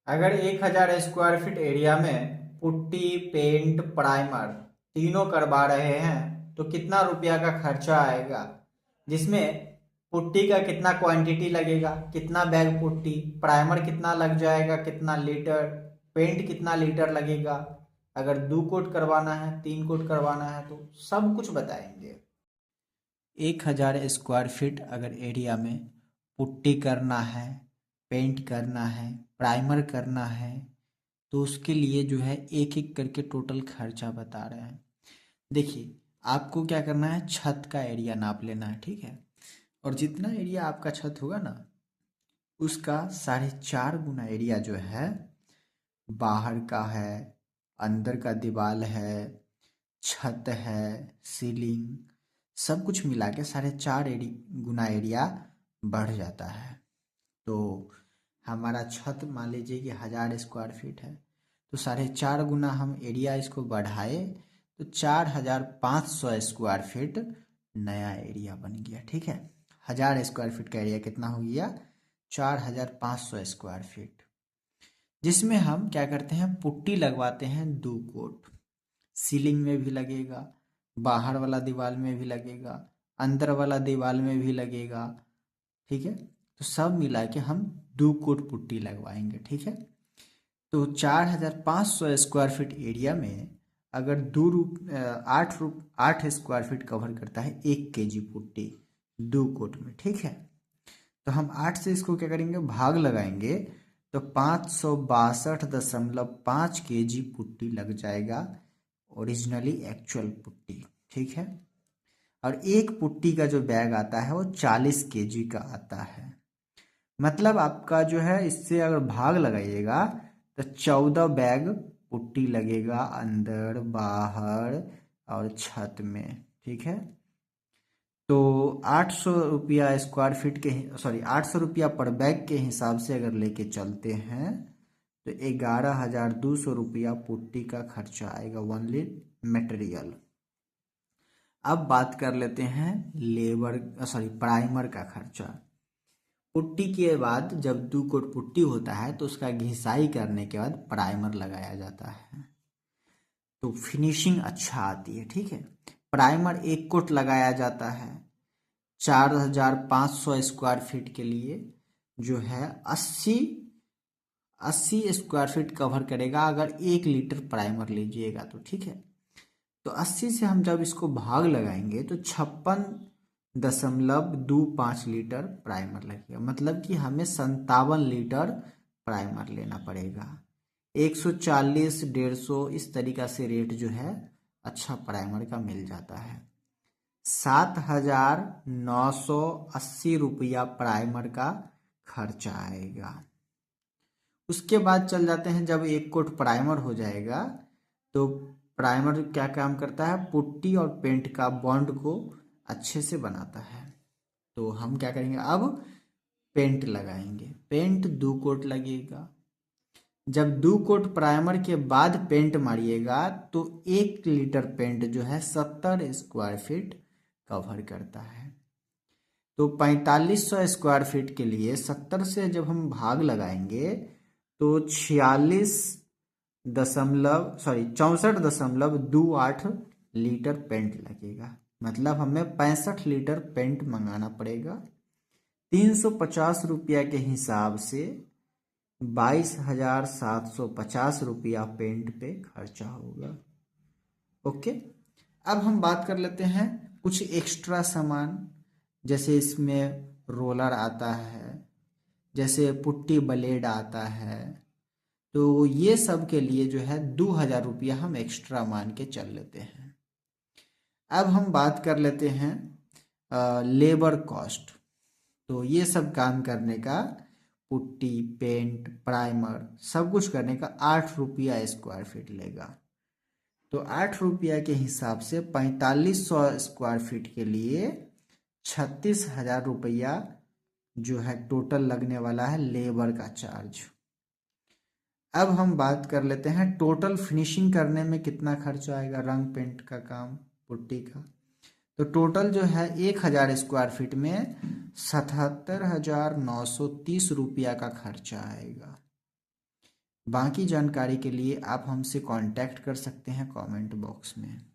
अगर 1000 square feet area में putty, paint, primer तीनों करवा रहे हैं तो कितना रुपया का खर्चा आएगा, जिसमें पुट्टी का कितना क्वांटिटी लगेगा, कितना बैग पुट्टी, प्राइमर कितना लग जाएगा, कितना लीटर, पेंट कितना लीटर लगेगा, अगर 2 कोट करवाना है, 3 कोट करवाना है, तो सब कुछ बताएंगे। 1000 स्क्वायर फीट अगर एरिया में पुट्टी करना है, पेंट करना है, प्राइमर करना है, तो उसके लिए जो है एक एक करके टोटल खर्चा बता रहे हैं। देखिए, आपको क्या करना है, छत का एरिया नाप लेना है, ठीक है। और जितना एरिया आपका छत होगा ना, उसका 4.5 गुना एरिया जो है बाहर का है, अंदर का दीवार है, छत है, सीलिंग, सब कुछ मिला के 4.5 गुना एरिया बढ़ जाता है। तो हमारा छत मान लीजिए कि 1000 स्क्वायर फीट है, तो 4.5 गुना हम एरिया इसको बढ़ाए तो 4500 स्क्वायर फीट नया एरिया बन गया, ठीक है। 1000 स्क्वायर फीट का एरिया कितना हो गया, 4500 स्क्वायर फीट, जिसमें हम क्या करते हैं, पुट्टी लगवाते हैं 2 कोट। सीलिंग में भी लगेगा, बाहर वाला दीवार में भी लगेगा, अंदर वाला दीवार में भी लगेगा, ठीक है। तो सब मिला के हम 2 कोट पुट्टी लगवाएंगे, ठीक है। तो 4500 स्क्वायर फीट एरिया में अगर 8 स्क्वायर फीट कवर करता है 1 kg पुट्टी 2 कोट में, ठीक है। तो हम 8 से इसको क्या करेंगे, भाग लगाएंगे, तो 562.5 kg पुट्टी लग जाएगा, ओरिजिनली एक्चुअल पुट्टी, ठीक है। और एक पुट्टी का जो बैग आता है वो 40 kg का आता है। मतलब आपका जो है, इससे अगर भाग लगाइएगा तो 14 बैग पुट्टी लगेगा अंदर, बाहर और छत में, ठीक है। तो 800 रुपया पर बैग के हिसाब से अगर लेके चलते हैं तो 11,200 रुपया पुट्टी का खर्चा आएगा, ओनली मटेरियल। अब बात कर लेते हैं प्राइमर का खर्चा। पुट्टी के बाद जब 2 कोट पुट्टी होता है तो उसका घिसाई करने के बाद प्राइमर लगाया जाता है, तो फिनिशिंग अच्छा आती है, ठीक है। प्राइमर 1 कोट लगाया जाता है 4500 स्क्वायर फीट के लिए, जो है 80 स्क्वायर फीट कवर करेगा अगर 1 लीटर प्राइमर लीजिएगा तो, ठीक है। तो 80 से हम जब इसको भाग लगाएंगे तो 56.25 लीटर प्राइमर लगेगा, मतलब कि हमें 57 लीटर प्राइमर लेना पड़ेगा। 140, 150 इस तरीका से रेट जो है अच्छा प्राइमर का मिल जाता है। 7,980 रुपया प्राइमर का खर्चा आएगा। उसके बाद चल जाते हैं, जब 1 कोट प्राइमर हो जाएगा तो प्राइमर क्या काम करता है, पुट्टी और पेंट का बॉन्ड को अच्छे से बनाता है। तो हम क्या करेंगे, अब पेंट लगाएंगे। पेंट 2 कोट लगेगा। जब 2 कोट प्राइमर के बाद पेंट मारिएगा तो 1 लीटर पेंट जो है 70 स्क्वायर फीट कवर करता है। तो 4500 स्क्वायर फीट के लिए 70 से जब हम भाग लगाएंगे तो 64.28 लीटर पेंट लगेगा, मतलब हमें 65 लीटर पेंट मंगाना पड़ेगा। 350 रुपया के हिसाब से 22,750 रुपया पेंट पे खर्चा होगा। ओके। अब हम बात कर लेते हैं कुछ एक्स्ट्रा सामान, जैसे इसमें रोलर आता है, जैसे पुट्टी ब्लेड आता है, तो ये सब के लिए जो है 2,000 रुपया हम एक्स्ट्रा मान के चल लेते हैं। अब हम बात कर लेते हैं लेबर कॉस्ट। तो ये सब काम करने का, पुट्टी, पेंट, प्राइमर सब कुछ करने का 8 रुपया स्क्वायर फीट लेगा। तो 8 रुपया के हिसाब से 4500 स्क्वायर फीट के लिए 36,000 रुपया जो है टोटल लगने वाला है लेबर का चार्ज। अब हम बात कर लेते हैं टोटल फिनिशिंग करने में कितना खर्चा आएगा, रंग पेंट का काम, पुट्टी का। तो टोटल जो है 1000 स्क्वायर फीट में 77,930 रुपया का खर्चा आएगा। बाकी जानकारी के लिए आप हमसे कांटेक्ट कर सकते हैं कमेंट बॉक्स में।